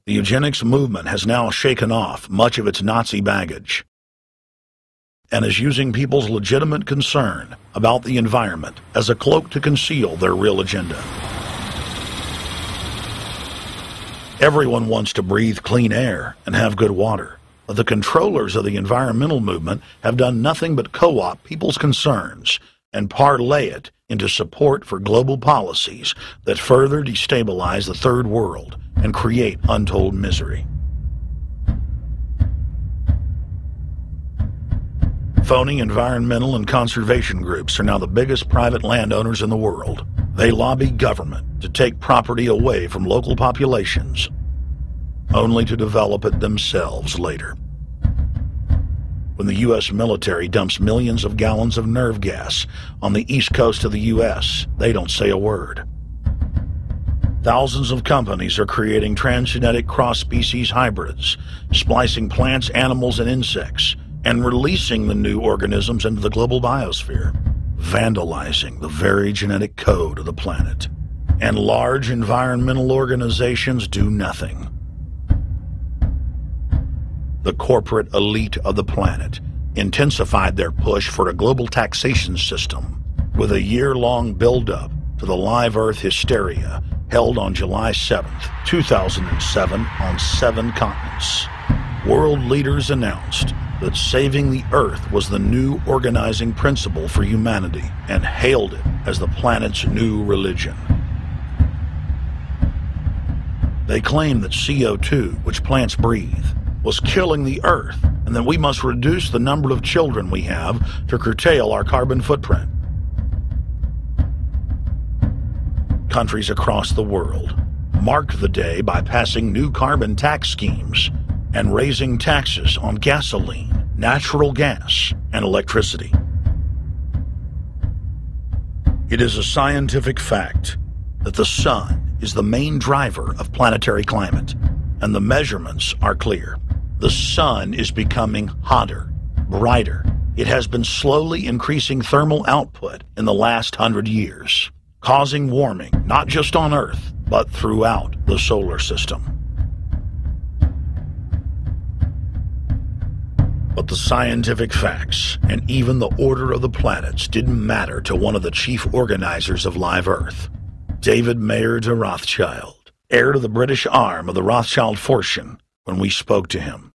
The eugenics movement has now shaken off much of its Nazi baggage and is using people's legitimate concern about the environment as a cloak to conceal their real agenda. Everyone wants to breathe clean air and have good water, but the controllers of the environmental movement have done nothing but co-opt people's concerns and parlay it into support for global policies that further destabilize the third world and create untold misery. Phony environmental and conservation groups are now the biggest private landowners in the world. They lobby government to take property away from local populations, only to develop it themselves later. When the U.S. military dumps millions of gallons of nerve gas on the east coast of the U.S., they don't say a word. Thousands of companies are creating transgenetic cross-species hybrids, splicing plants, animals, and insects, and releasing the new organisms into the global biosphere, vandalizing the very genetic code of the planet. And large environmental organizations do nothing. The corporate elite of the planet intensified their push for a global taxation system with a year-long build-up to the Live Earth hysteria held on July 7th, 2007 on 7 continents. World leaders announced that saving the Earth was the new organizing principle for humanity and hailed it as the planet's new religion. They claimed that CO2, which plants breathe, was killing the Earth, and that we must reduce the number of children we have to curtail our carbon footprint. Countries across the world marked the day by passing new carbon tax schemes and raising taxes on gasoline, natural gas, and electricity. It is a scientific fact that the sun is the main driver of planetary climate, and the measurements are clear. The sun is becoming hotter, brighter. It has been slowly increasing thermal output in the last 100 years, causing warming not just on Earth, but throughout the solar system. But the scientific facts and even the order of the planets didn't matter to one of the chief organizers of Live Earth, David Mayer de Rothschild, heir to the British arm of the Rothschild fortune, when we spoke to him.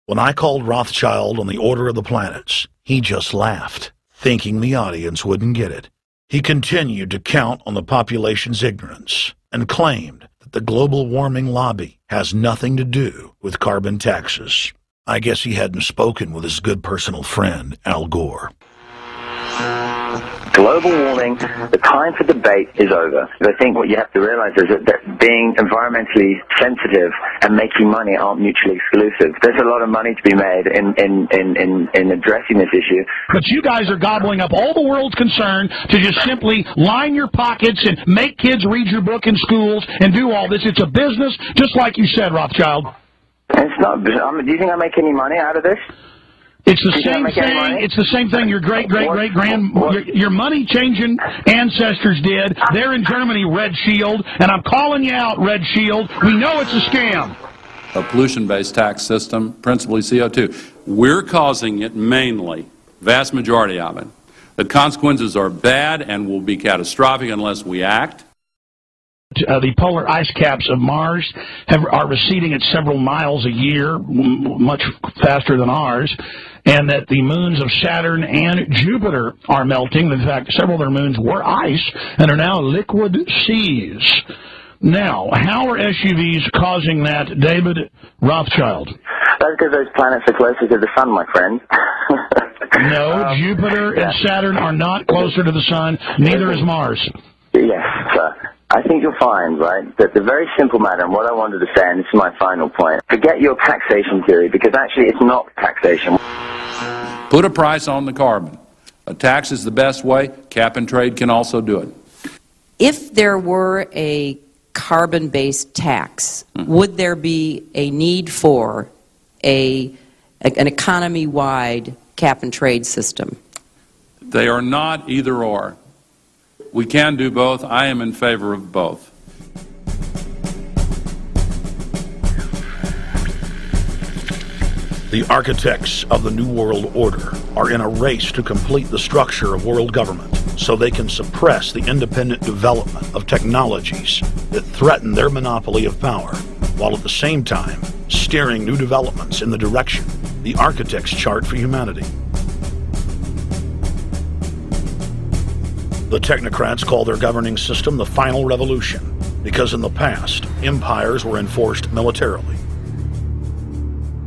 When I called Rothschild on the order of the planets, he just laughed, thinking the audience wouldn't get it. He continued to count on the population's ignorance and claimed that the global warming lobby has nothing to do with carbon taxes. I guess he hadn't spoken with his good personal friend, Al Gore. Global warming, the time for debate is over. I think what you have to realize is that being environmentally sensitive and making money aren't mutually exclusive. There's a lot of money to be made in addressing this issue. But you guys are gobbling up all the world's concern to just simply line your pockets and make kids read your book in schools and do all this. It's a business, just like you said, Rothschild. It's not. Do you think I make any money out of this? It's the same thing. It's the same thing your your money-changing ancestors did. They're in Germany, Red Shield, and I'm calling you out, Red Shield. We know it's a scam. A pollution-based tax system, principally CO2. We're causing it mainly, vast majority of it. The consequences are bad and will be catastrophic unless we act. The polar ice caps of Mars are receding at several miles a year, much faster than ours, and that the moons of Saturn and Jupiter are melting. In fact, several of their moons were ice and are now liquid seas. Now, how are SUVs causing that, David Rothschild? That's because those planets are closer to the sun, my friend. No, Jupiter and Saturn are not closer to the sun. Neither is Mars. Yes, sir. I think you'll find, right, that the very simple matter, and what I wanted to say, and this is my final point, forget your taxation theory, because actually it's not taxation. Put a price on the carbon. A tax is the best way. Cap and trade can also do it. If there were a carbon-based tax, would there be a need for an economy-wide cap and trade system? They are not either or. We can do both. I am in favor of both. The architects of the New World Order are in a race to complete the structure of world government so they can suppress the independent development of technologies that threaten their monopoly of power, while at the same time steering new developments in the direction the architects chart for humanity. The technocrats call their governing system the final revolution because in the past, empires were enforced militarily.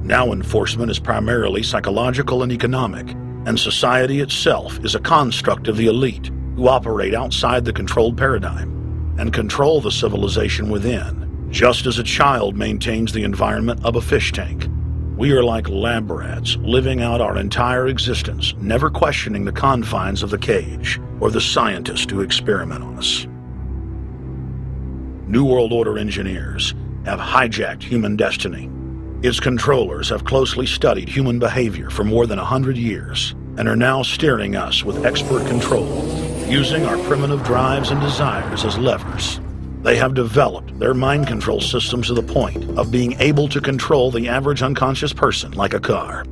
Now enforcement is primarily psychological and economic, and society itself is a construct of the elite who operate outside the controlled paradigm and control the civilization within, just as a child maintains the environment of a fish tank. We are like lab rats, living out our entire existence, never questioning the confines of the cage or the scientists who experiment on us. New World Order engineers have hijacked human destiny. Its controllers have closely studied human behavior for more than 100 years and are now steering us with expert control, using our primitive drives and desires as levers. They have developed their mind control systems to the point of being able to control the average unconscious person like a car.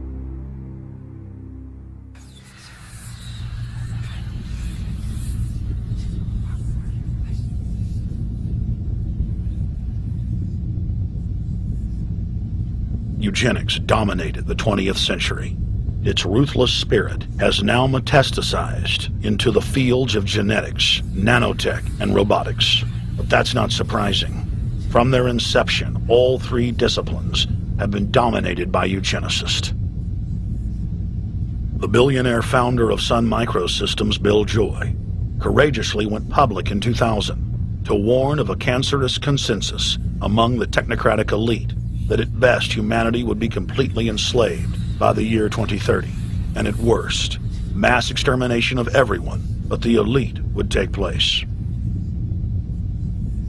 Eugenics dominated the 20th century. Its ruthless spirit has now metastasized into the fields of genetics, nanotech, and robotics. But that's not surprising. From their inception, all three disciplines have been dominated by eugenicists. The billionaire founder of Sun Microsystems, Bill Joy, courageously went public in 2000 to warn of a cancerous consensus among the technocratic elite that at best humanity would be completely enslaved by the year 2030, and at worst, mass extermination of everyone but the elite would take place.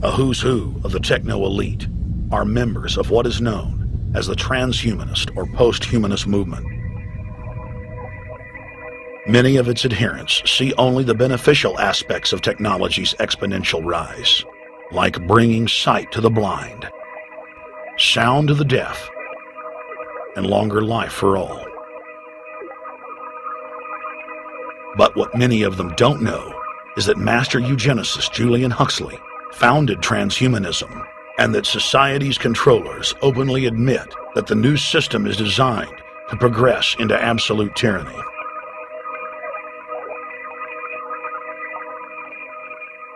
A who's who of the techno-elite are members of what is known as the transhumanist or post-humanist movement. Many of its adherents see only the beneficial aspects of technology's exponential rise, like bringing sight to the blind, sound to the deaf, and longer life for all. But what many of them don't know is that master eugenicist Julian Huxley founded transhumanism, and that society's controllers openly admit that the new system is designed to progress into absolute tyranny.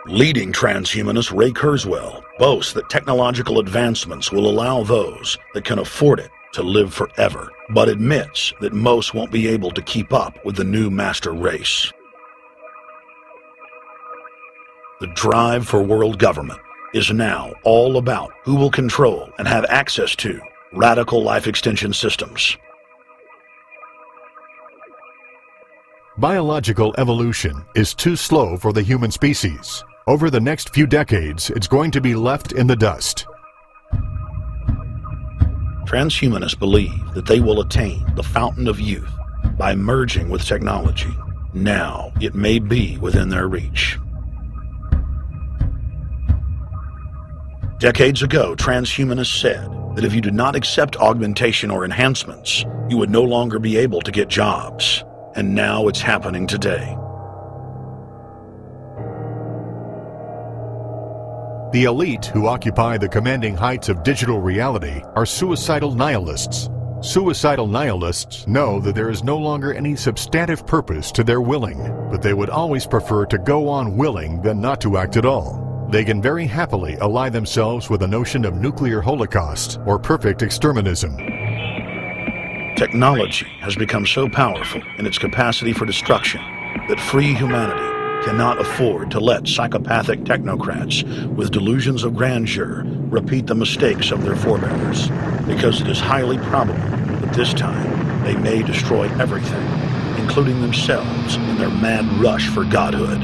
Leading transhumanist Ray Kurzweil boasts that technological advancements will allow those that can afford it to live forever, but admits that most won't be able to keep up with the new master race. The drive for world government is now all about who will control and have access to radical life extension systems. Biological evolution is too slow for the human species. Over the next few decades, it's going to be left in the dust. Transhumanists believe that they will attain the fountain of youth by merging with technology. Now, it may be within their reach. Decades ago, transhumanists said that if you did not accept augmentation or enhancements, you would no longer be able to get jobs. And now it's happening today. The elite who occupy the commanding heights of digital reality are suicidal nihilists. Suicidal nihilists know that there is no longer any substantive purpose to their willing, but they would always prefer to go on willing than not to act at all. They can very happily ally themselves with the notion of nuclear holocaust or perfect exterminism. Technology has become so powerful in its capacity for destruction that free humanity cannot afford to let psychopathic technocrats with delusions of grandeur repeat the mistakes of their forebears, because it is highly probable that this time they may destroy everything, including themselves in their mad rush for godhood.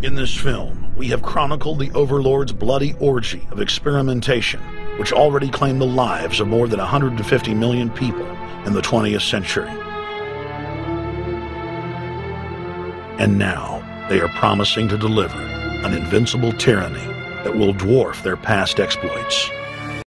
In this film, we have chronicled the Overlord's bloody orgy of experimentation, which already claimed the lives of more than 150 million people in the 20th century. And now, they are promising to deliver an invincible tyranny that will dwarf their past exploits.